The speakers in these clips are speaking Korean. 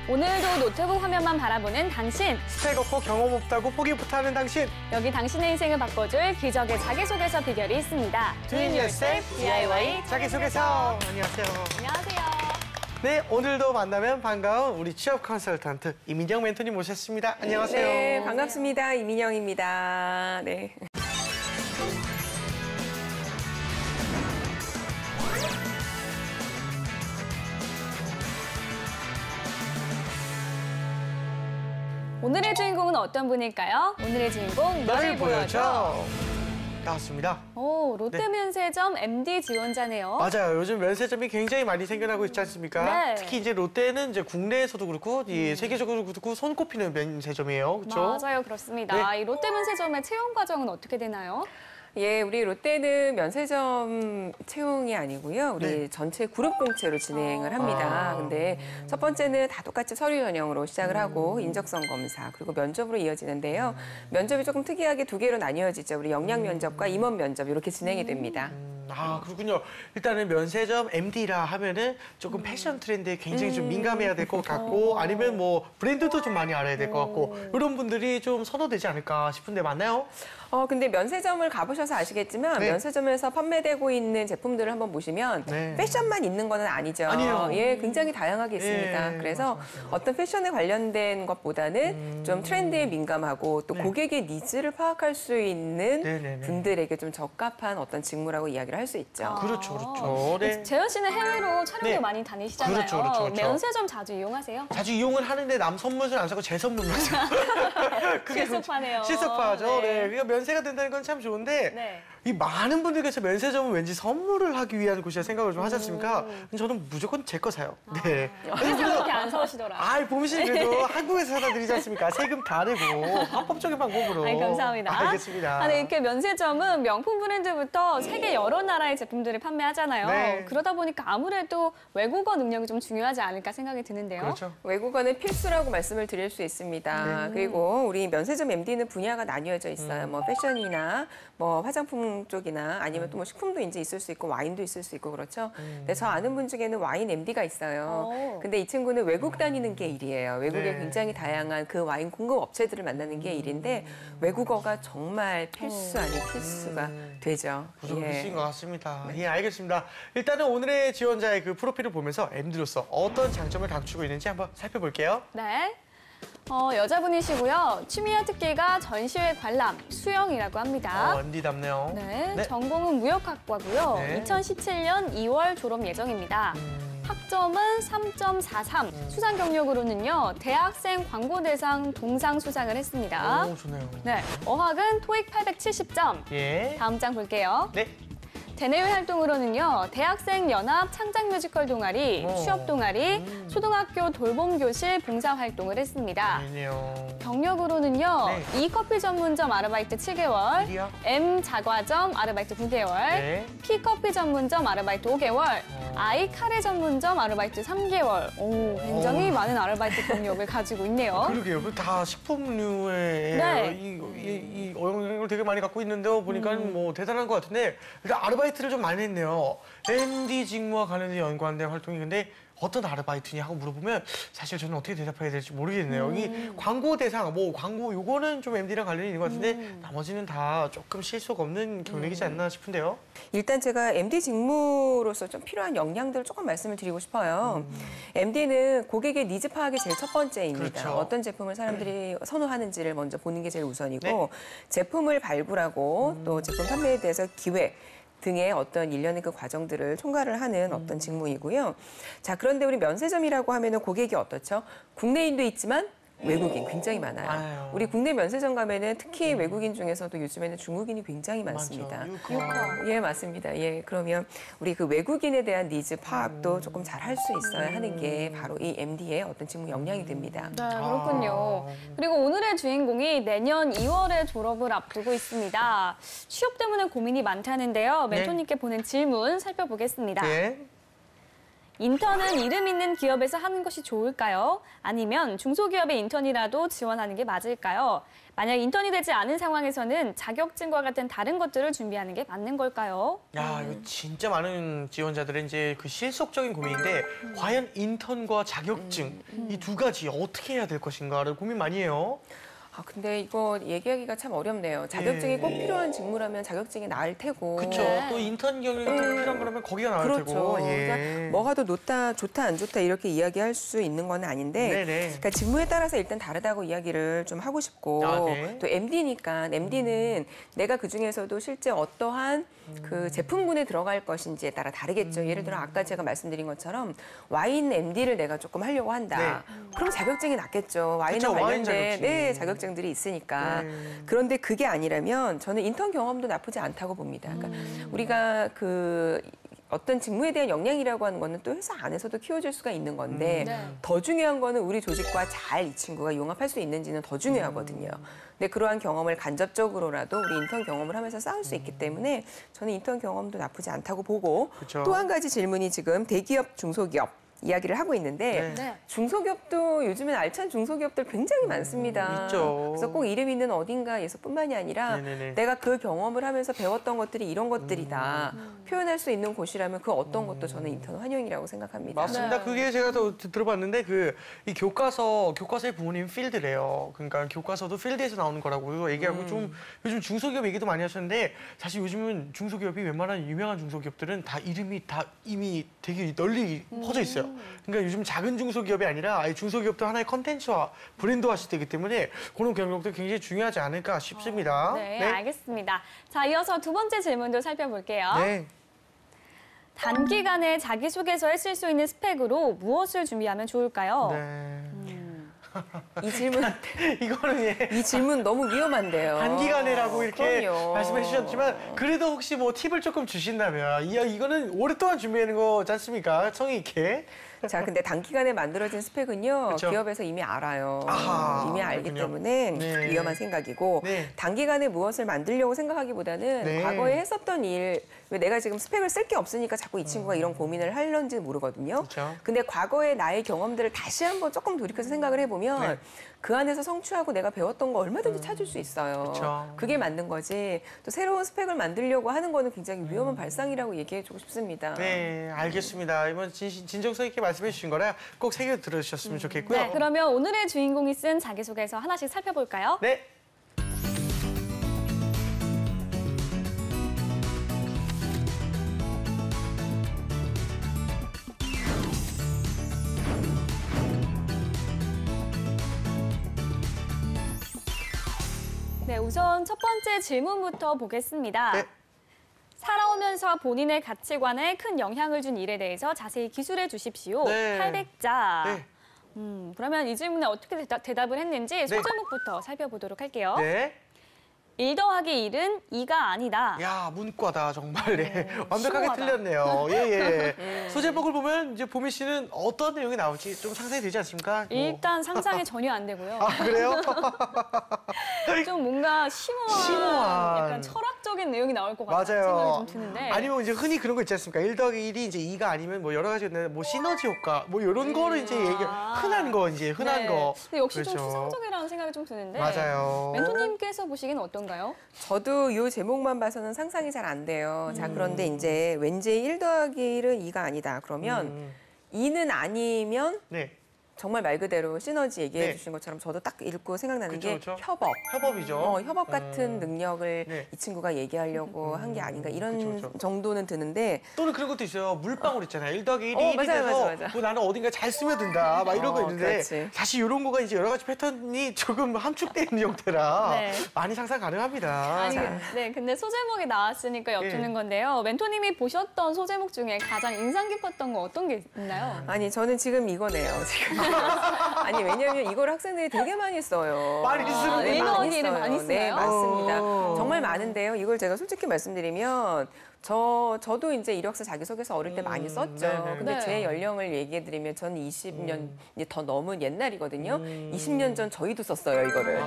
오늘도 노트북 화면만 바라보는 당신. 스펙 없고 경험 없다고 포기부터 하는 당신. 여기 당신의 인생을 바꿔줄 기적의 자기소개서 비결이 있습니다. Doing Yourself DIY 자기소개서. 안녕하세요. 안녕하세요. 네, 오늘도 만나면 반가운 우리 취업 컨설턴트 이민영 멘토님 모셨습니다. 안녕하세요. 네, 반갑습니다. 이민영입니다. 네. 오늘의 주인공은 어떤 분일까요? 오늘의 주인공 너를 보여줘. 나왔습니다. 오, 롯데면세점 MD 지원자네요. 맞아요. 요즘 면세점이 굉장히 많이 생겨나고 있지 않습니까? 네. 특히 이제 롯데는 이제 국내에서도 그렇고 세계적으로도 그렇고 손꼽히는 면세점이에요. 그렇죠? 맞아요, 그렇습니다. 네. 이 롯데면세점의 채용 과정은 어떻게 되나요? 예, 우리 롯데는 면세점 채용이 아니고요. 우리 네. 전체 그룹 공채로 진행을 합니다. 근데 첫 번째는 다 똑같이 서류 전형으로 시작을 하고 인적성 검사 그리고 면접으로 이어지는데요. 면접이 조금 특이하게 두 개로 나뉘어지죠. 우리 역량 면접과 임원 면접 이렇게 진행이 됩니다. 아, 그렇군요. 일단은 면세점 MD라 하면은 조금 패션 트렌드에 굉장히 좀 민감해야 될 것 같고 아니면 뭐 브랜드도 좀 많이 알아야 될 것 같고 이런 분들이 좀 선호되지 않을까 싶은데 맞나요? 근데 면세점을 가보셔서 아시겠지만 네. 면세점에서 판매되고 있는 제품들을 한번 보시면 네. 패션만 있는 거는 아니죠. 아니에요. 예, 굉장히 다양하게 있습니다. 예, 그래서 어떤 패션에 관련된 것보다는 좀 트렌드에 민감하고 또 고객의 니즈를 파악할 수 있는 네네네. 분들에게 좀 적합한 어떤 직무라고 이야기를 할 수 있죠. 그렇죠, 그렇죠. 네. 재현 씨는 해외로 촬영도 네. 많이 다니시잖아요. 그렇죠. 면세점 자주 이용하세요? 자주 이용을 하는데 남 선물은 안 사고 제 선물만 사요. 실속파네요. 실속파죠. 네. 네. 그러니까 면세가 된다는 건 참 좋은데 네. 이 많은 분들께서 면세점은 왠지 선물을 하기 위한 곳이라 생각을 좀 하지 않습니까? 저는 무조건 제 거 사요. 네. 그래서 그렇게 안 사오시더라. 봄씨 그래도 한국에서 사다 드리지 않습니까? 세금 다 내고 합법적인 방법으로. 아니, 감사합니다. 알겠습니다. 아니, 이렇게 면세점은 명품 브랜드부터 세계 여러 나라의 제품들을 판매하잖아요. 네. 그러다 보니까 아무래도 외국어 능력이 좀 중요하지 않을까 생각이 드는데요. 그렇죠. 외국어는 필수라고 말씀을 드릴 수 있습니다. 그리고 우리 면세점 MD는 분야가 나뉘어져 있어요. 뭐 패션이나 뭐 화장품 쪽이나 아니면 또 뭐 식품도 이제 있을 수 있고 와인도 있을 수 있고 그렇죠. 근데 저 아는 분 중에는 와인 MD가 있어요. 오. 근데 이 친구는 외국 다니는 게 일이에요. 외국에 네. 굉장히 다양한 그 와인 공급 업체들을 만나는 게 일인데 외국어가 정말 필수 아닌 필수가 되죠. 무조건 예. 필수인 것 같습니다. 예, 알겠습니다. 일단은 오늘의 지원자의 그 프로필을 보면서 MD로서 어떤 장점을 갖추고 있는지 한번 살펴볼게요. 네. 여자분이시고요. 취미와 특기가 전시회 관람, 수영이라고 합니다. MD답네요. 네, 전공은 무역학과고요. 네. 2017년 2월 졸업 예정입니다. 학점은 3.43, 수상 경력으로는요. 대학생 광고대상 동상 수상을 했습니다. 오, 좋네요. 네, 어학은 토익 870점. 예. 다음 장 볼게요. 네. 대내외 활동으로는요. 대학생 연합 창작 뮤지컬 동아리, 취업 동아리, 초등학교 돌봄 교실 봉사 활동을 했습니다. 아니요. 경력으로는요. 네. 이커피 전문점 아르바이트 7개월, 일이요? M 자과점 아르바이트 9개월, 네. P커피 전문점 아르바이트 5개월, I 카레 전문점 아르바이트 3개월. 오, 굉장히 많은 아르바이트 경력을 가지고 있네요. 그러게요. 다 식품류에 네. 이 영향을 되게 많이 갖고 있는데요. 보니까 뭐 대단한 것 같은데 일단 아르바이트를 좀 많이 했네요. MD 직무와 관련된 연관된 활동이 근데 어떤 아르바이트냐 하고 물어보면 사실 저는 어떻게 대답해야 될지 모르겠네요. 이 광고 대상, 뭐 광고 요거는 좀 MD랑 관련이 있는 것 같은데 나머지는 다 조금 실속 없는 경력이지 않나 싶은데요. 일단 제가 MD 직무로서 좀 필요한 역량들을 조금 말씀을 드리고 싶어요. MD는 고객의 니즈 파악이 제일 첫 번째입니다. 그렇죠. 어떤 제품을 사람들이 선호하는지를 먼저 보는 게 제일 우선이고 네. 제품을 발굴하고 또 제품 판매에 대해서 기획 등의 어떤 일련의 그 과정들을 총괄을 하는 어떤 직무이고요. 자, 그런데 우리 면세점이라고 하면은 고객이 어떻죠? 국내인도 있지만 외국인 굉장히 많아요. 아유. 우리 국내 면세점 가면은 특히 외국인 중에서도 요즘에는 중국인이 굉장히 맞죠. 많습니다. 유커. 예, 맞습니다. 예, 그러면 우리 그 외국인에 대한 니즈 파악도 조금 잘 할 수 있어야 하는 게 바로 이 MD의 어떤 직무 역량이 됩니다. 네, 그렇군요. 그리고 오늘의 주인공이 내년 2월에 졸업을 앞두고 있습니다. 취업 때문에 고민이 많다는데요. 멘토님께 보낸 질문 살펴보겠습니다. 예. 인턴은 이름 있는 기업에서 하는 것이 좋을까요? 아니면 중소기업의 인턴이라도 지원하는 게 맞을까요? 만약 인턴이 되지 않은 상황에서는 자격증과 같은 다른 것들을 준비하는 게 맞는 걸까요? 야, 이거 진짜 많은 지원자들의 이제 그 실속적인 고민인데 과연 인턴과 자격증 이 두 가지 어떻게 해야 될 것인가를 고민 많이 해요. 아, 근데 이거 얘기하기가 참 어렵네요. 자격증이 예. 꼭 필요한 직무라면 자격증이 나을 테고. 그렇죠. 네. 또 인턴 경력이 좀 필요한 거라면 거기가 나을 그렇죠. 테고. 예. 그러니까 뭐가 더 좋다 안 좋다 이렇게 이야기할 수 있는 건 아닌데 네네. 그러니까 직무에 따라서 일단 다르다고 이야기를 좀 하고 싶고 아, 네. 또 MD니까 MD는 내가 그중에서도 실제 어떠한 그 제품군에 들어갈 것인지에 따라 다르겠죠. 예를 들어 아까 제가 말씀드린 것처럼 와인 MD를 내가 조금 하려고 한다. 그럼 자격증이 낫겠죠. 와인에 그쵸, 와인 관련된 자격증. 자격증들이 있으니까. 네. 그런데 그게 아니라면 저는 인턴 경험도 나쁘지 않다고 봅니다. 그러니까 우리가 그 어떤 직무에 대한 역량이라고 하는 거는 또 회사 안에서도 키워줄 수가 있는 건데 네. 더 중요한 거는 우리 조직과 잘 이 친구가 융합할 수 있는지는 더 중요하거든요. 근데 그러한 경험을 간접적으로라도 우리 인턴 경험을 하면서 쌓을 수 있기 때문에 저는 인턴 경험도 나쁘지 않다고 보고 그쵸. 또 한 가지 질문이 지금 대기업, 중소기업 이야기를 하고 있는데 네. 네. 중소기업도 요즘엔 알찬 중소기업들 굉장히 많습니다. 있죠. 그래서 꼭 이름 있는 어딘가에서뿐만이 아니라 네네네. 내가 그 경험을 하면서 배웠던 것들이 이런 것들이다. 표현할 수 있는 곳이라면 그 어떤 것도 저는 인턴 환영이라고 생각합니다. 맞습니다. 네. 그게 제가 또 들어봤는데 이 교과서의 부모님 필드래요. 그러니까 교과서도 필드에서 나오는 거라고 얘기하고 좀 요즘 중소기업 얘기도 많이 하셨는데 사실 요즘은 중소기업이 웬만한 유명한 중소기업들은 다 이름이 다 이미 되게 널리 퍼져 있어요. 그러니까 요즘 작은 중소기업이 아니라 아예 중소기업도 하나의 컨텐츠화, 브랜드화 시대이기 때문에 그런 경력도 굉장히 중요하지 않을까 싶습니다. 네, 알겠습니다. 자, 이어서 두 번째 질문도 살펴볼게요. 네. 단기간에 자기소개서에 쓸 수 있는 스펙으로 무엇을 준비하면 좋을까요? 네. 이 질문 이거는 예. 이 질문 너무 위험한데요. 단기간에라고 이렇게 그럼요. 말씀해 주셨지만 그래도 혹시 뭐 팁을 조금 주신다면 이거는 오랫동안 준비하는 거지 않습니까? 성의 있게. 자, 근데 단기간에 만들어진 스펙은요, 그쵸? 기업에서 이미 알아요. 아하, 이미 알기 그렇군요. 때문에 네. 위험한 생각이고, 네. 단기간에 무엇을 만들려고 생각하기보다는 네. 과거에 했었던 일, 왜 내가 지금 스펙을 쓸 게 없으니까 자꾸 이 친구가 이런 고민을 하려는지 모르거든요. 그쵸. 근데 과거의 나의 경험들을 다시 한번 조금 돌이켜서 생각을 해보면 네. 그 안에서 성취하고 내가 배웠던 거 얼마든지 찾을 수 있어요. 그쵸. 그게 맞는 거지. 또 새로운 스펙을 만들려고 하는 거는 굉장히 위험한 발상이라고 얘기해주고 싶습니다. 네, 알겠습니다. 이번 진정성 있게 말씀해 주신 거라 꼭 새겨 들으셨으면 좋겠고요. 네, 그러면 오늘의 주인공이 쓴 자기소개서 하나씩 살펴볼까요? 네. 네, 우선 첫 번째 질문부터 보겠습니다. 네. 살아오면서 본인의 가치관에 큰 영향을 준 일에 대해서 자세히 기술해 주십시오. 네. 800자. 네. 그러면 이 질문에 어떻게 대답을 했는지 소제목부터 살펴보도록 할게요. 네. 1 더하기 1은 2가 아니다. 야, 문과다 정말. 네. 완벽하게 심오하다. 틀렸네요. 예, 예. 소제목을 보면 이제 보미 씨는 어떤 내용이 나올지 좀 상상이 되지 않습니까? 뭐. 일단 상상이 전혀 안 되고요. 아, 그래요? 좀 뭔가 심오한 약간 철학적인 내용이 나올 것 같다는 생각이 맞아요. 좀 드는데. 아니면 이제 흔히 그런 거 있지 않습니까? 1 더하기 1이 이제 2가 아니면 뭐 여러 가지 있는데 뭐 시너지 효과 뭐 이런 거를 이제 흔한 거 이제 흔한 네. 거. 근데 역시 좀 그렇죠. 추상적이라는 생각이 좀 드는데. 맞아요. 멘토님께서 보시기엔 어떤가요? 저도 이 제목만 봐서는 상상이 잘 안 돼요. 자, 그런데 이제 왠지 1 더하기 1은 2가 아니다. 그러면 2는 아니면 네. 정말 말 그대로 시너지 얘기해 네. 주신 것처럼 저도 딱 읽고 생각나는 그쵸, 게 그쵸. 협업. 협업이죠. 협업 같은 능력을 네. 이 친구가 얘기하려고 한 게 아닌가 이런 그쵸, 그쵸. 정도는 드는데 또는 그런 것도 있어요. 물방울 있잖아요. 1 더하기 1이 1이 맞아요, 돼서 맞아. 뭐 나는 어딘가 잘 스며든다. 막 이런 거 있는데 그렇지. 사실 이런 거가 이제 여러 가지 패턴이 조금 함축되어 있는 형태라 네. 많이 상상 가능합니다. 아니, 자. 네, 근데 소제목이 나왔으니까 여쭙는 예. 건데요. 멘토님이 보셨던 소제목 중에 가장 인상 깊었던 거 어떤 게 있나요? 아니 저는 지금 이거네요. 지금 아니 왜냐하면 이걸 학생들이 되게 많이 써요. 많이 쓰는구나. 네, 일어나기를 써요. 많이 네, 쓰나요? 맞습니다. 오. 정말 많은데요. 이걸 제가 솔직히 말씀드리면 저도 이제 이력서 자기소개서 어릴 때 많이 썼죠. 네네. 근데 네. 제 연령을 얘기해드리면 저는 20년 이제 더 넘은 옛날이거든요. 20년 전 저희도 썼어요, 이거를.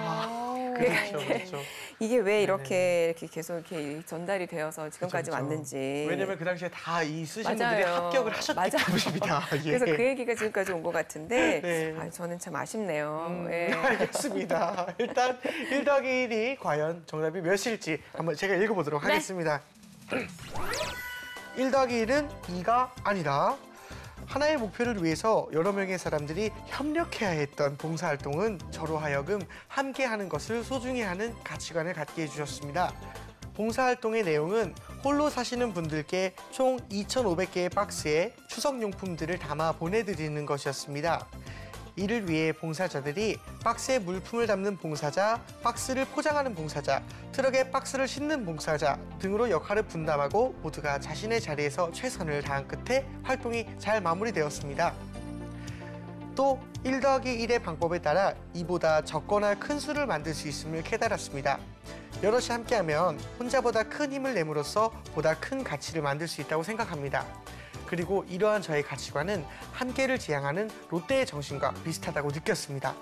그렇죠, 그렇죠. 이게 왜 이렇게 계속 이렇게 전달이 되어서 지금까지 그렇죠. 왔는지. 왜냐면 그 당시에 다 이 쓰신 맞아요. 분들이 합격을 하셨기 맞아요. 때문입니다. 예. 그래서 그 얘기가 지금까지 온 것 같은데 네. 저는 참 아쉽네요. 예. 알겠습니다. 일단 1 더하기 1이 과연 정답이 몇일지 한번 제가 읽어보도록 네. 하겠습니다. 1 더하기 1은 2가 아니다. 하나의 목표를 위해서 여러 명의 사람들이 협력해야 했던 봉사활동은 저로 하여금 함께하는 것을 소중히 하는 가치관을 갖게 해주셨습니다. 봉사활동의 내용은 홀로 사시는 분들께 총 2,500개의 박스에 추석용품들을 담아 보내드리는 것이었습니다. 이를 위해 봉사자들이 박스에 물품을 담는 봉사자, 박스를 포장하는 봉사자, 트럭에 박스를 싣는 봉사자 등으로 역할을 분담하고 모두가 자신의 자리에서 최선을 다한 끝에 활동이 잘 마무리되었습니다. 또 1 더하기 1의 방법에 따라 이보다 적거나 큰 수를 만들 수 있음을 깨달았습니다. 여럿이 함께하면 혼자보다 큰 힘을 내므로써 보다 큰 가치를 만들 수 있다고 생각합니다. 그리고 이러한 저의 가치관은 함께를 지향하는 롯데의 정신과 비슷하다고 느꼈습니다.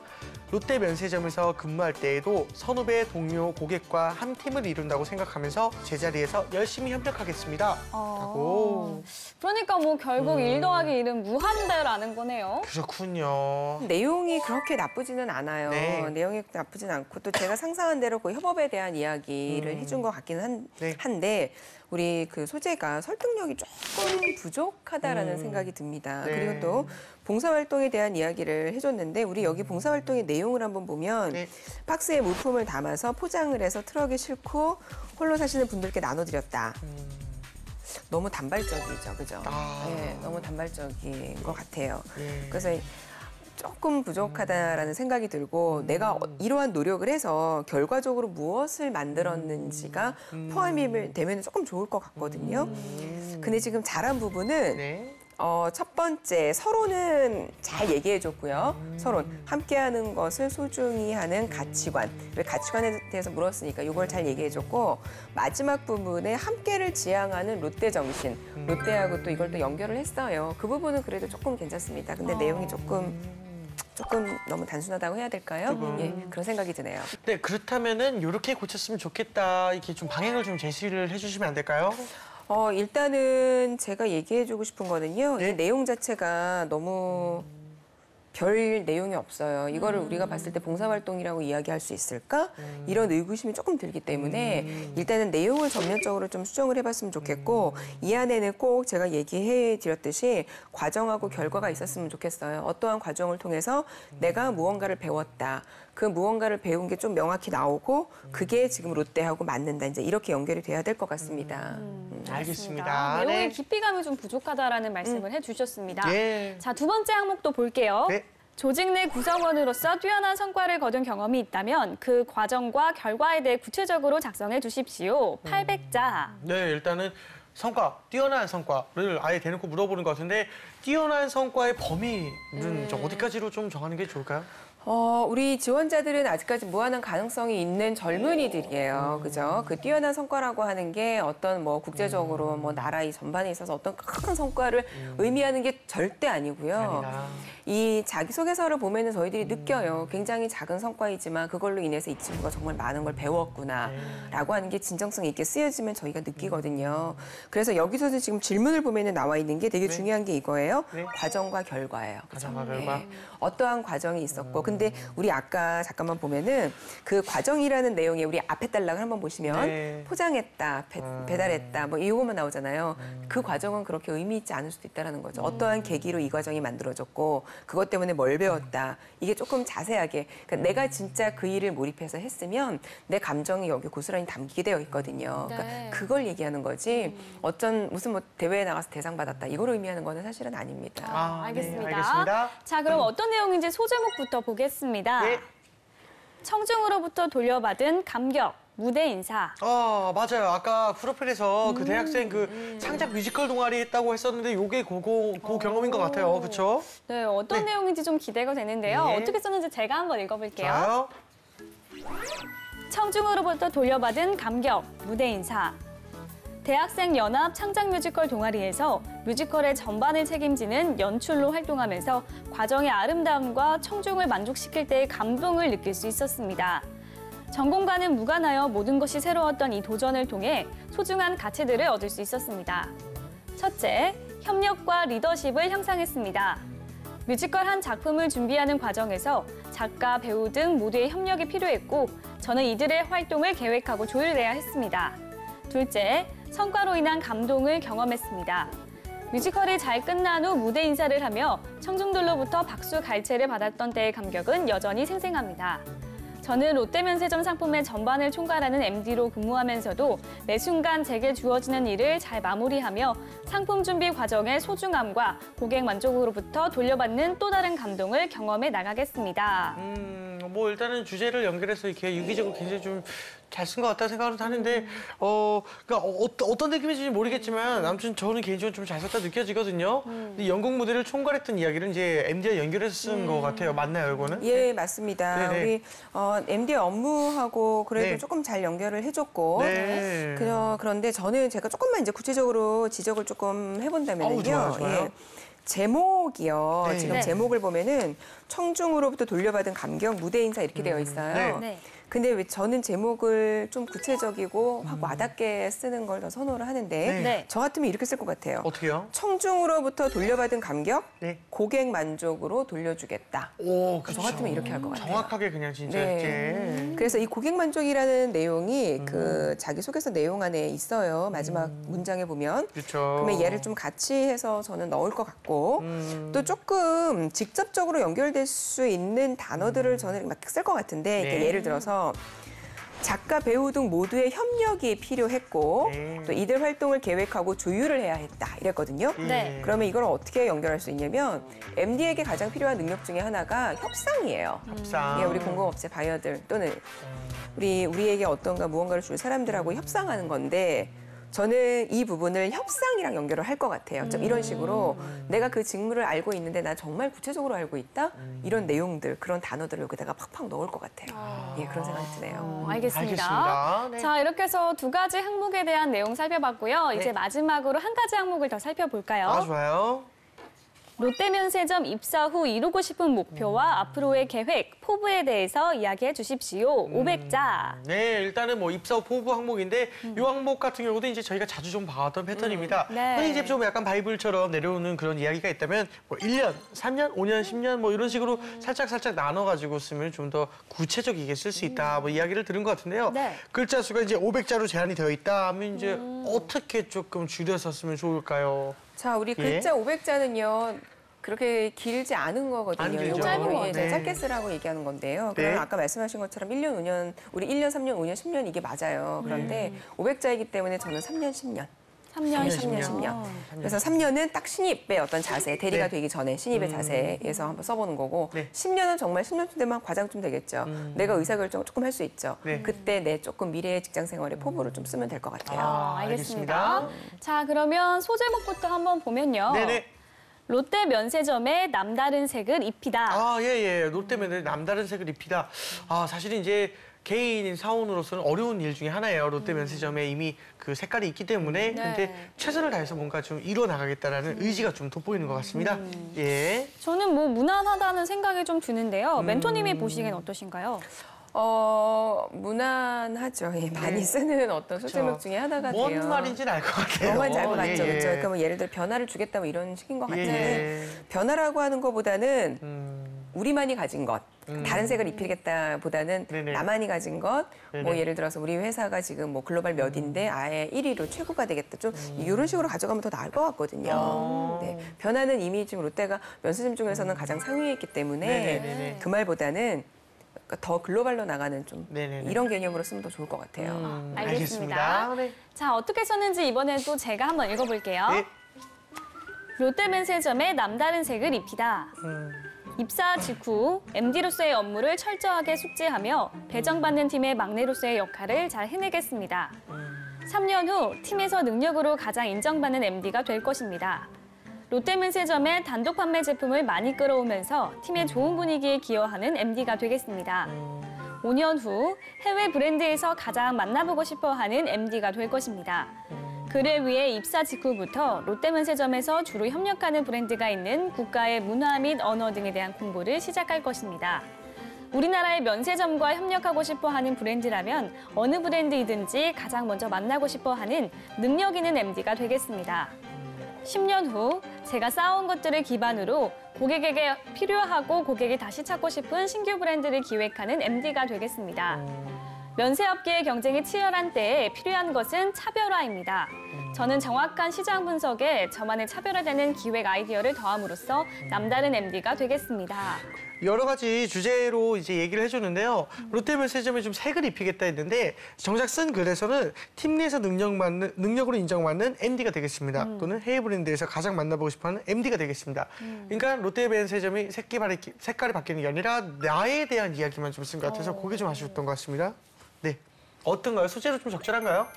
롯데 면세점에서 근무할 때에도 선후배, 동료, 고객과 한 팀을 이룬다고 생각하면서 제자리에서 열심히 협력하겠습니다. 라고. 그러니까 뭐 결국 1 더하기 1은 무한대라는 거네요. 그렇군요. 내용이 그렇게 나쁘지는 않아요. 네. 내용이 나쁘진 않고 또 제가 상상한 대로 그 협업에 대한 이야기를 해준 것 같기는 네. 한데 우리 그 소재가 설득력이 조금 부족하다라는 생각이 듭니다. 네. 그리고 또 봉사활동에 대한 이야기를 해줬는데 우리 여기 봉사활동의 내용을 한번 보면 네. 박스에 물품을 담아서 포장을 해서 트럭에 싣고 홀로 사시는 분들께 나눠드렸다. 너무 단발적이죠, 그죠? 네, 너무 단발적인 것 같아요. 예. 그래서 조금 부족하다라는 생각이 들고 내가 이러한 노력을 해서 결과적으로 무엇을 만들었는지가 포함이 되면 조금 좋을 것 같거든요. 근데 지금 잘한 부분은 네. 첫 번째 서로는 잘 얘기해줬고요. 서로 함께하는 것을 소중히 하는 가치관. 왜 가치관에 대해서 물었으니까 이걸 잘 얘기해줬고 마지막 부분에 함께를 지향하는 롯데 정신. 롯데하고 또 이걸 또 연결을 했어요. 그 부분은 그래도 조금 괜찮습니다. 근데 내용이 조금 너무 단순하다고 해야 될까요? 예, 그런 생각이 드네요. 네, 그렇다면은 이렇게 고쳤으면 좋겠다. 이렇게 좀 방향을 좀 제시를 해주시면 안 될까요? 일단은 제가 얘기해주고 싶은 거는요. 네. 이 내용 자체가 너무 별 내용이 없어요. 이거를 우리가 봤을 때 봉사활동이라고 이야기할 수 있을까? 이런 의구심이 조금 들기 때문에 일단은 내용을 전면적으로 좀 수정을 해봤으면 좋겠고 이 안에는 꼭 제가 얘기해 드렸듯이 과정하고 결과가 있었으면 좋겠어요. 어떠한 과정을 통해서 내가 무언가를 배웠다. 그 무언가를 배운 게 좀 명확히 나오고 그게 지금 롯데하고 맞는다. 이제 이렇게 연결이 돼야 될 것 같습니다. 알겠습니다. 내용의 네. 깊이감이 좀 부족하다라는 말씀을 해주셨습니다. 예. 자, 두 번째 항목도 볼게요. 네. 조직 내 구성원으로서 뛰어난 성과를 거둔 경험이 있다면 그 과정과 결과에 대해 구체적으로 작성해 주십시오. 800자. 네, 일단은 성과, 뛰어난 성과를 아예 대놓고 물어보는 것 같은데 뛰어난 성과의 범위는 좀 어디까지로 좀 정하는 게 좋을까요? 우리 지원자들은 아직까지 무한한 가능성이 있는 젊은이들이에요. 그죠? 그 뛰어난 성과라고 하는 게 어떤 뭐 국제적으로 뭐 나라 이 전반에 있어서 어떤 큰 성과를 의미하는 게 절대 아니고요. 아니다. 이 자기소개서를 보면은 저희들이 느껴요. 굉장히 작은 성과이지만 그걸로 인해서 이 친구가 정말 많은 걸 배웠구나라고 하는 게 진정성 있게 쓰여지면 저희가 느끼거든요. 그래서 여기서도 지금 질문을 보면은 나와 있는 게 되게 중요한 게 이거예요. 네. 과정과 결과예요. 그죠? 과정과 결과. 어떠한 과정이 있었고 근데 우리 아까 잠깐만 보면은 그 과정이라는 내용에 우리 앞에 달락을 한번 보시면 네. 포장했다, 배달했다 뭐 이거만 나오잖아요. 그 과정은 그렇게 의미 있지 않을 수도 있다는 거죠. 어떠한 계기로 이 과정이 만들어졌고 그것 때문에 뭘 배웠다. 이게 조금 자세하게 그러니까 내가 진짜 그 일을 몰입해서 했으면 내 감정이 여기 고스란히 담기게 되어 있거든요. 그러니까 네. 그걸 얘기하는 거지. 무슨 뭐 대회에 나가서 대상 받았다. 이걸 의미하는 거는 사실은 아닙니다. 알겠습니다. 네, 알겠습니다. 자, 그럼 어떤 내용인지 소제목부터 보겠습니다. 네. 청중으로부터 돌려받은 감격, 무대 인사. 맞아요. 아까 프로필에서 그 대학생 그 창작 뮤지컬 동아리 했다고 했었는데 요게 그 경험인 것 같아요. 그렇죠? 네, 어떤 네. 내용인지 좀 기대가 되는데요. 네. 어떻게 썼는지 제가 한번 읽어볼게요. 자요. 청중으로부터 돌려받은 감격, 무대 인사. 대학생 연합 창작 뮤지컬 동아리에서 뮤지컬의 전반을 책임지는 연출로 활동하면서 과정의 아름다움과 청중을 만족시킬 때의 감동을 느낄 수 있었습니다. 전공과는 무관하여 모든 것이 새로웠던 이 도전을 통해 소중한 가치들을 얻을 수 있었습니다. 첫째, 협력과 리더십을 향상했습니다. 뮤지컬 한 작품을 준비하는 과정에서 작가, 배우 등 모두의 협력이 필요했고 저는 이들의 활동을 계획하고 조율해야 했습니다. 둘째, 성과로 인한 감동을 경험했습니다. 뮤지컬이 잘 끝난 후 무대 인사를 하며 청중들로부터 박수 갈채를 받았던 때의 감격은 여전히 생생합니다. 저는 롯데면세점 상품의 전반을 총괄하는 MD로 근무하면서도 매 순간 제게 주어지는 일을 잘 마무리하며 상품 준비 과정의 소중함과 고객 만족으로부터 돌려받는 또 다른 감동을 경험해 나가겠습니다. 뭐 일단은 주제를 연결해서 이렇게 유기적으로 굉장히 좀 잘 쓴 것 같다는 생각은 하는데 그러니까 어떤 느낌인지 모르겠지만 아무튼 저는 개인적으로 좀 잘 썼다 느껴지거든요. 근데 연극 무대를 총괄했던 이야기를 이제 MD와 연결해서 쓴 것 같아요. 맞나요, 이거는? 예, 맞습니다. 네네. 우리 MD의 업무하고 그래도 네. 조금 잘 연결을 해줬고 네. 그런데 저는 제가 조금만 이제 구체적으로 지적을 조금 해본다면요. 좋아요. 제목이요. 네. 지금 네. 제목을 보면은 청중으로부터 돌려받은 감격, 무대 인사 이렇게 되어 있어요. 네. 근데 왜 저는 제목을 좀 구체적이고 확 와닿게 쓰는 걸 더 선호를 하는데 네. 저 같으면 이렇게 쓸 것 같아요. 어떻게요? 청중으로부터 돌려받은 감격, 네. 고객 만족으로 돌려주겠다. 오, 저 같으면 이렇게 할 것 같아요. 정확하게 그냥 진짜 네. 이렇게. 그래서 이 고객 만족이라는 내용이 그 자기소개서 내용 안에 있어요. 마지막 문장에 보면. 그렇죠. 그러면 얘를 좀 같이 해서 저는 넣을 것 같고 또 조금 직접적으로 연결될 수 있는 단어들을 저는 막 쓸 것 같은데 이렇게 네. 예를 들어서 작가, 배우 등 모두의 협력이 필요했고 네. 또 이들 활동을 계획하고 조율을 해야 했다 이랬거든요. 네. 그러면 이걸 어떻게 연결할 수 있냐면 MD에게 가장 필요한 능력 중에 하나가 협상이에요. 협상. 예, 우리 공공업체 바이어들 또는 우리에게 어떤가 무언가를 줄 사람들하고 협상하는 건데 저는 이 부분을 협상이랑 연결을 할 것 같아요. 좀 이런 식으로 내가 그 직무를 알고 있는데 나 정말 구체적으로 알고 있다? 이런 내용들, 그런 단어들을 여기다가 팍팍 넣을 것 같아요. 예, 그런 생각이 드네요. 알겠습니다. 알겠습니다. 네. 자, 이렇게 해서 두 가지 항목에 대한 내용 살펴봤고요. 이제 마지막으로 한 가지 항목을 더 살펴볼까요? 좋아요. 롯데면세점 입사 후 이루고 싶은 목표와 앞으로의 계획, 포부에 대해서 이야기해 주십시오. 500자. 네, 일단은 뭐 입사 후 포부 항목인데 이 항목 같은 경우도 이제 저희가 자주 좀 봐왔던 패턴입니다. 네. 흔히 이제 좀 약간 바이블처럼 내려오는 그런 이야기가 있다면 뭐 1년, 3년, 5년, 10년 뭐 이런 식으로 살짝 나눠가지고 쓰면 좀 더 구체적이게 쓸 수 있다 뭐 이야기를 들은 것 같은데요. 네. 글자 수가 이제 500자로 제한이 되어 있다 하면 이제 어떻게 조금 줄여서 쓰면 좋을까요? 자, 우리 예. 글자 500자는요. 그렇게 길지 않은 거거든요. 안 길죠. 이거 짧은 것 예, 같아요. 짧게 쓰라고 얘기하는 건데요. 네. 그럼 아까 말씀하신 것처럼 1년, 5년, 우리 1년, 3년, 5년, 10년 이게 맞아요. 그런데 500자이기 때문에 저는 3년, 10년. 3년, 3년, 10년. 그래서 3년은 딱 신입의 어떤 자세, 대리가 네. 되기 전에 신입의 자세에서 한번 써보는 거고 네. 10년은 정말 10년 되면 과장쯤 되겠죠. 내가 의사결정을 조금 할 수 있죠. 네. 그때 내 조금 미래의 직장생활의 포부를 좀 쓰면 될 것 같아요. 알겠습니다. 자, 그러면 소제목부터 한번 보면요. 네네. 롯데 면세점에 남다른 색을 입히다. 예. 롯데면에 남다른 색을 입히다. 사실 이제 개인 사원으로서는 어려운 일 중에 하나예요. 롯데면세점에 이미 그 색깔이 있기 때문에. 근데 최선을 다해서 뭔가 좀 이뤄나가겠다라는 의지가 좀 돋보이는 것 같습니다. 예. 저는 뭐 무난하다는 생각이 좀 드는데요. 멘토님이 보시기엔 어떠신가요? 무난하죠. 예, 많이 쓰는 어떤 소제목 중에 하나가 돼요. 뭔 말인지는 알 것 같아요. 뭔 말인지 알고 맞죠. 예, 그렇죠. 예. 그러면 예를 들어 변화를 주겠다 뭐 이런 식인 것 같은데 예. 변화라고 하는 것보다는 우리만이 가진 것, 다른 색을 입히겠다보다는 네네. 나만이 가진 것, 뭐 네네. 예를 들어서 우리 회사가 지금 뭐 글로벌 몇인데 아예 1위로 최고가 되겠다. 좀 이런 식으로 가져가면 더 나을 것 같거든요. 네. 변화는 이미 지금 롯데가 면세점 중에서는 가장 상위에 있기 때문에 네네네네. 그 말보다는 더 글로벌로 나가는 좀 네네네. 이런 개념으로 쓰면 더 좋을 것 같아요. 알겠습니다. 네. 자, 어떻게 썼는지 이번엔 또 제가 한번 읽어볼게요. 네. 롯데면세점에 남다른 색을 입히다. 입사 직후 MD로서의 업무를 철저하게 숙지하며 배정받는 팀의 막내로서의 역할을 잘 해내겠습니다. 3년 후 팀에서 능력으로 가장 인정받는 MD가 될 것입니다. 롯데면세점의 단독 판매 제품을 많이 끌어오면서 팀의 좋은 분위기에 기여하는 MD가 되겠습니다. 5년 후 해외 브랜드에서 가장 만나보고 싶어하는 MD가 될 것입니다. 그를 위해 입사 직후부터 롯데면세점에서 주로 협력하는 브랜드가 있는 국가의 문화 및 언어 등에 대한 공부를 시작할 것입니다. 우리나라의 면세점과 협력하고 싶어 하는 브랜드라면 어느 브랜드이든지 가장 먼저 만나고 싶어 하는 능력 있는 MD가 되겠습니다. 10년 후 제가 쌓아온 것들을 기반으로 고객에게 필요하고 고객이 다시 찾고 싶은 신규 브랜드를 기획하는 MD가 되겠습니다. 면세업계의 경쟁이 치열한 때에 필요한 것은 차별화입니다. 저는 정확한 시장 분석에 저만의 차별화되는 기획 아이디어를 더함으로써 남다른 MD가 되겠습니다. 여러 가지 주제로 이제 얘기를 해줬는데요. 롯데면세점에 좀 색을 입히겠다 했는데 정작 쓴 글에서는 팀 내에서 능력으로 인정받는 MD가 되겠습니다. 또는 해외 브랜드에서 가장 만나보고 싶어하는 MD가 되겠습니다. 그러니까 롯데면세점이 색깔이 바뀌는 게 아니라 나에 대한 이야기만 좀 쓴 것 같아서 그게 좀 아쉬웠던 것 같습니다. 네, 어떤가요? 소재로 좀 적절한가요?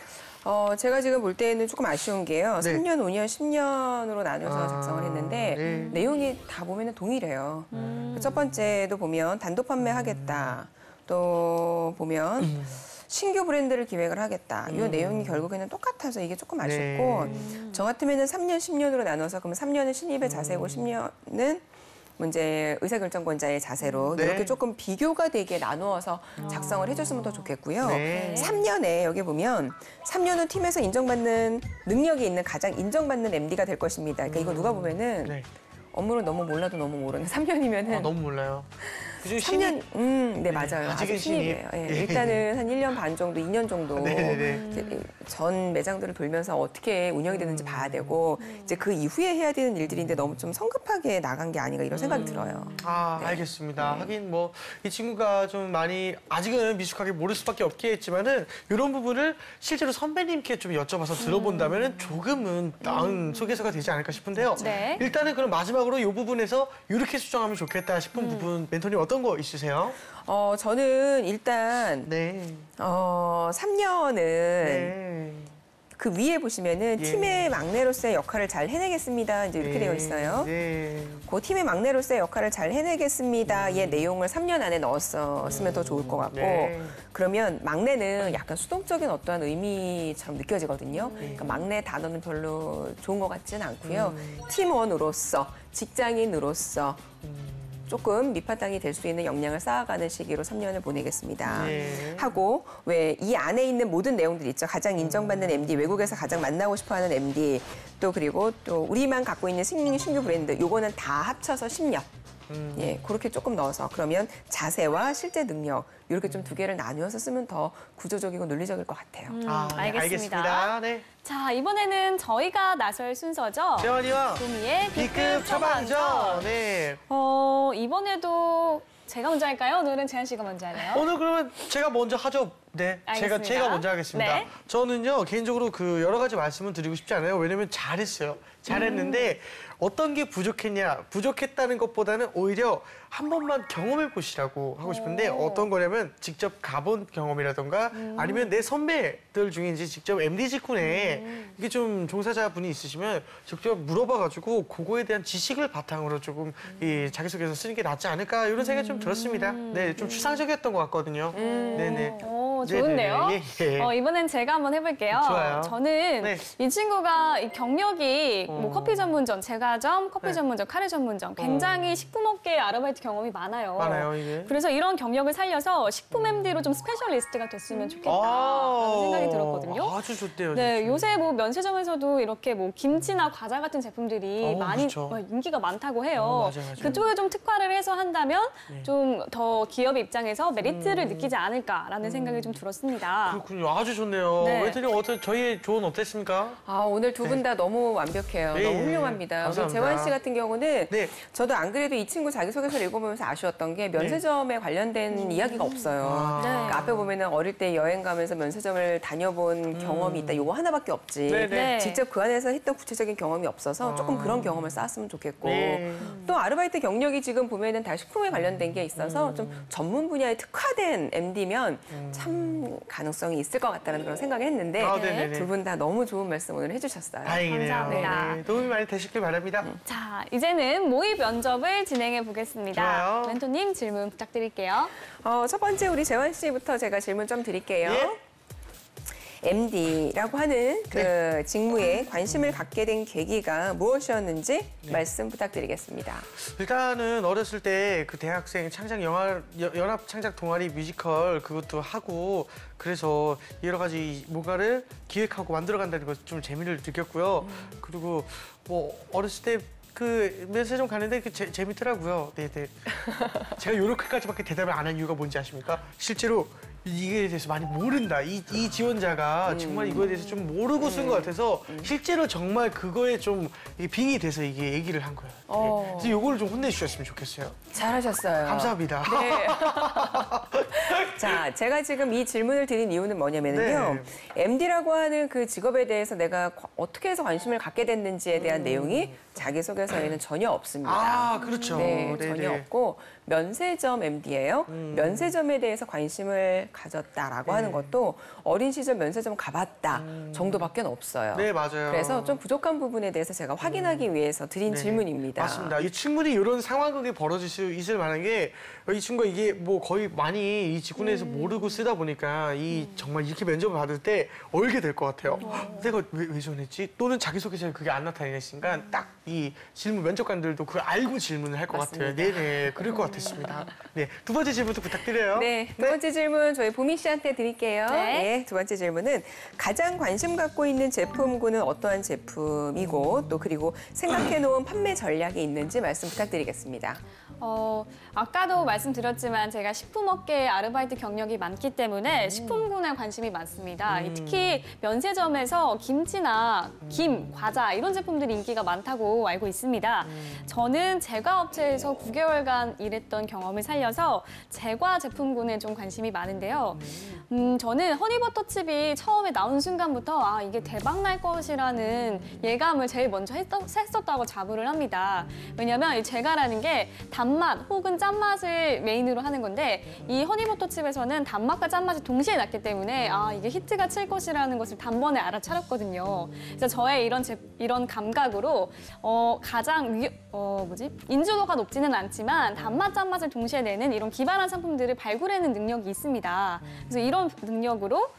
제가 지금 볼 때는 조금 아쉬운 게요. 네. 3년, 5년, 10년으로 나눠서 작성을 했는데 네. 내용이 다 보면 동일해요. 첫 번째도 보면 단독 판매하겠다. 또 보면 신규 브랜드를 기획을 하겠다. 이 내용이 결국에는 똑같아서 이게 조금 아쉽고 저 같으면 3년, 10년으로 나눠서 그러면 3년은 신입의 자세고 10년은 이제 의사결정권자의 자세로 네. 이렇게 조금 비교가 되게 나누어서 작성을 해줬으면 더 좋겠고요. 네. 3년에 여기 보면 3년은 팀에서 인정받는 능력이 있는 가장 인정받는 MD가 될 것입니다. 그러니까 이거 누가 보면은 네. 업무를 너무 몰라도 너무 모르는 3년이면은 너무 몰라요. 그중 3년, 네, 맞아요. 아직은 아직 신입이에요. 예, 일단은 한 1년 반 정도, 2년 정도 네네네. 이제 전 매장들을 돌면서 어떻게 운영이 되는지 봐야 되고 이제 그 이후에 해야 되는 일들인데 너무 좀 성급하게 나간 게 아닌가 이런 생각이 들어요. 아, 알겠습니다. 하긴 뭐 이 친구가 좀 많이 아직은 미숙하게 모를 수밖에 없겠지만은 이런 부분을 실제로 선배님께 좀 여쭤봐서 들어본다면은 조금은 나은 소개서가 되지 않을까 싶은데요. 네. 일단은 그럼 마지막으로 이 부분에서 이렇게 수정하면 좋겠다 싶은 부분 멘토님 어떤 거 있으세요? 저는 일단 네. 3년은 네. 그 위에 보시면은 예. 팀의 막내로서의 역할을 잘 해내겠습니다. 이제 이렇게 되어 있어요. 네. 그 팀의 막내로서의 역할을 잘 해내겠습니다의 내용을 3년 안에 넣었으면 더 좋을 것 같고 네. 그러면 막내는 약간 수동적인 어떠한 의미처럼 느껴지거든요. 그러니까 막내 단어는 별로 좋은 것 같지는 않고요. 팀원으로서, 직장인으로서 조금 밑바탕이 될 수 있는 역량을 쌓아가는 시기로 3년을 보내겠습니다. 네. 하고 왜 이 안에 있는 모든 내용들 있죠. 가장 인정받는 MD, 외국에서 가장 만나고 싶어하는 MD, 또 그리고 또 우리만 갖고 있는 신규 브랜드, 요거는 다 합쳐서 10년. 예, 그렇게 조금 넣어서 그러면 자세와 실제 능력 이렇게 좀 두 개를 나누어서 쓰면 더 구조적이고 논리적일 것 같아요. 아, 네, 알겠습니다. 네. 자, 이번에는 저희가 나설 순서죠. 재환이와 도미의 B급 처방전. 네. 이번에도 제가 먼저 할까요? 오늘은 재한 씨가 먼저 하네요. 오늘 그러면 제가 먼저 하죠. 네, 알겠습니다. 제가 먼저 하겠습니다. 네. 저는요 개인적으로 그 여러 가지 말씀을 드리고 싶지 않아요. 왜냐면 잘했어요. 잘했는데 어떤 게 부족했냐? 부족했다는 것보다는 오히려 한 번만 경험해 보시라고 하고 싶은데 어떤 거냐면 직접 가본 경험이라던가 아니면 내 선배들 중에 이제 직접 MD 직군에 이게 좀 종사자분이 있으시면 직접 물어봐가지고 그거에 대한 지식을 바탕으로 조금 이 자기소개서 쓰는 게 낫지 않을까 이런 생각이 좀 들었습니다. 네, 좀 추상적이었던 것 같거든요. 네네. 좋은데요? 네네네. 예. 이번엔 제가 한번 해볼게요. 좋아요. 저는 네. 이 친구가 이 경력이 뭐 커피 전문점, 제과점, 커피 네. 전문점, 카레 전문점 굉장히 식품업계의 아르바이트 경험이 많아요. 많아요, 이게. 그래서 이런 경력을 살려서 식품 MD로 좀 스페셜리스트가 됐으면 좋겠다라는 생각이 들었거든요. 아주 좋대요. 네, 진짜. 요새 뭐 면세점에서도 이렇게 뭐 김치나 과자 같은 제품들이 많이 그렇죠. 인기가 많다고 해요. 맞아요. 그쪽에 좀 특화를 해서 한다면 네. 좀 더 기업 입장에서 메리트를 느끼지 않을까라는 생각이 좀 들었습니다. 그렇군요. 아주 좋네요. 네. 웨이터님 저희의 조언 어땠습니까? 오늘 두 분 다 너무 완벽해요. 네, 너무 훌륭합니다. 우리 감사합니다. 재환 씨 같은 경우는 네. 저도 안 그래도 이 친구 자기소개서를 읽어보면서 아쉬웠던 게 면세점에 관련된 이야기가 없어요. 네. 그러니까 앞에 보면은 어릴 때 여행 가면서 면세점을 다녀본 경험이 있다. 요거 하나밖에 없지. 네, 네. 직접 그 안에서 했던 구체적인 경험이 없어서 조금 그런 경험을 쌓았으면 좋겠고 네. 또 아르바이트 경력이 지금 보면은 다 식품에 관련된 게 있어서 좀 전문 분야에 특화된 MD면 참 가능성이 있을 것 같다는 그런 생각을 했는데 네네네. 두 분 다 너무 좋은 말씀 오늘 해주셨어요. 다행이네요. 감사합니다. 네, 도움이 많이 되시길 바랍니다. 자, 이제는 모의 면접을 진행해 보겠습니다. 좋아요. 멘토님 질문 부탁드릴게요. 첫 번째 우리 재환 씨부터 제가 질문 좀 드릴게요. 예. MD라고 하는 그 직무에 관심을 갖게 된 계기가 무엇이었는지 말씀 부탁드리겠습니다. 일단은 어렸을 때 그 대학생 창작 연합 창작 동아리 뮤지컬 그것도 하고 그래서 여러 가지 뭔가를 기획하고 만들어간다는 것 좀 재미를 느꼈고요. 그리고 뭐 어렸을 때 그 면세점 가는데 재밌더라고요. 네네. 제가 요렇게까지밖에 대답을 안 한 이유가 뭔지 아십니까? 실제로 이게 대해서 많이 모른다. 이 지원자가 정말 이거에 대해서 좀 모르고 쓴 것 같아서 실제로 정말 그거에 좀 빙이 돼서 이게 얘기를 한 거예요. 네. 그래서 요거를 좀 혼내주셨으면 좋겠어요. 잘하셨어요. 감사합니다. 네. 자, 제가 지금 이 질문을 드린 이유는 뭐냐면요. MD라고 하는 그 직업에 대해서 내가 어떻게 해서 관심을 갖게 됐는지에 대한 내용이 자기소개서에는 전혀 없습니다. 아, 그렇죠. 네, 네네. 전혀 없고 면세점 MD예요. 면세점에 대해서 관심을 가졌다라고 하는 것도 어린 시절 면세점 가봤다 정도밖에 없어요. 네, 맞아요. 그래서 좀 부족한 부분에 대해서 제가 확인하기 위해서 드린 질문입니다. 맞습니다. 이 충분히 이런 상황극이 벌어질 수 있을 만한 게 이 친구가 이게 뭐 거의 많이 이 직군에서 모르고 쓰다 보니까 이 정말 이렇게 면접을 받을 때 얼게 될 것 같아요. 내가 왜 저랬지? 또는 자기소개서에 그게 안 나타나는 순간 딱 이 질문 면접관들도 그걸 알고 질문을 할 것 같아요. 네네, 그럴 것 같았습니다. 네, 두 번째 질문도 부탁드려요. 네, 두 번째 질문 저희 보미 씨한테 드릴게요. 네. 두 번째 질문은 가장 관심 갖고 있는 제품군은 어떠한 제품이고 또 그리고 생각해놓은 판매 전략이 있는지 말씀 부탁드리겠습니다. 아까도 말씀드렸지만 제가 식품업계에 아르바이트 경력이 많기 때문에 식품군에 관심이 많습니다. 특히 면세점에서 김치나 김, 과자 이런 제품들이 인기가 많다고 알고 있습니다. 저는 제과업체에서 9개월간 일했던 경험을 살려서 제과 제품군에 좀 관심이 많은데요. 저는 허니버터칩이 처음에 나온 순간부터 아 이게 대박 날 것이라는 예감을 제일 먼저 했었다고 자부를 합니다. 왜냐하면 이 제과라는 게 단맛 혹은 짠맛을 메인으로 하는 건데 이 허니버터칩에서는 단맛과 짠맛이 동시에 났기 때문에 아 이게 히트가 칠 것이라는 것을 단번에 알아차렸거든요. 그래서 저의 이런 감각으로 가장 인지도가 높지는 않지만 단맛, 짠맛을 동시에 내는 이런 기발한 상품들을 발굴해내는 능력이 있습니다. 그래서 이런 능력으로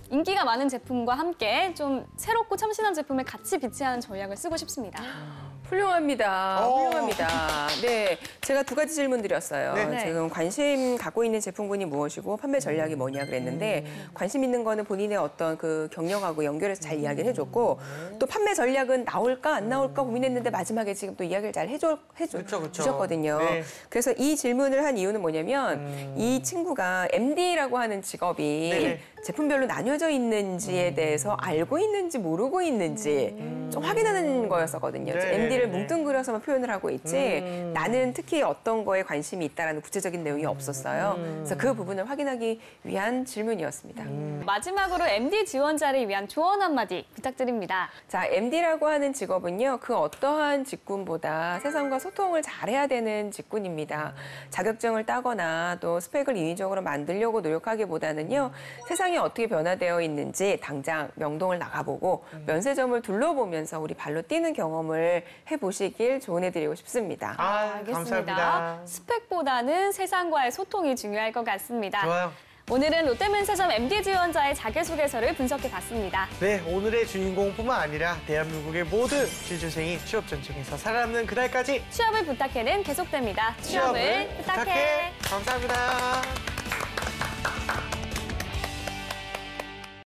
인기가 많은 제품과 함께 좀 새롭고 참신한 제품을 같이 비치하는 전략을 쓰고 싶습니다. 훌륭합니다. 훌륭합니다. 네, 제가 두 가지 질문 드렸어요. 네. 지금 관심 갖고 있는 제품군이 무엇이고 판매 전략이 뭐냐 그랬는데 관심 있는 거는 본인의 어떤 그 경력하고 연결해서 잘 이야기를 해줬고 또 판매 전략은 나올까 안 나올까 고민했는데 마지막에 지금 또 이야기를 잘 해주셨거든요. 네. 그래서 이 질문을 한 이유는 뭐냐면 이 친구가 MD라고 하는 직업이 네네. 제품별로 나뉘어져 있는지에 대해서 알고 있는지 모르고 있는지 좀 확인하는 거였었거든요. 네네네. MD를 뭉뚱그려서만 표현을 하고 있지 나는 특히 어떤 거에 관심이 있다라는 구체적인 내용이 없었어요. 그래서 그 부분을 확인하기 위한 질문이었습니다. 마지막으로 MD 지원자를 위한 조언 한마디 부탁드립니다. 자, MD라고 하는 직업은요, 그 어떠한 직군보다 세상과 소통을 잘해야 되는 직군입니다. 자격증을 따거나 또 스펙을 인위적으로 만들려고 노력하기보다는요, 세상이 어떻게 변화되어 있는지 당장 명동을 나가보고 면세점을 둘러보면서 우리 발로 뛰는 경험을 해보시길 조언해드리고 싶습니다. 감사합니다. 스펙보다는 세상과의 소통이 중요할 것 같습니다. 좋아요. 오늘은 롯데면세점 MD 지원자의 자기소개서를 분석해봤습니다. 네, 오늘의 주인공뿐만 아니라 대한민국의 모든 취준생이 취업 전쟁에서 살아남는 그날까지 취업을 부탁해는 계속됩니다. 취업을 부탁해. 감사합니다.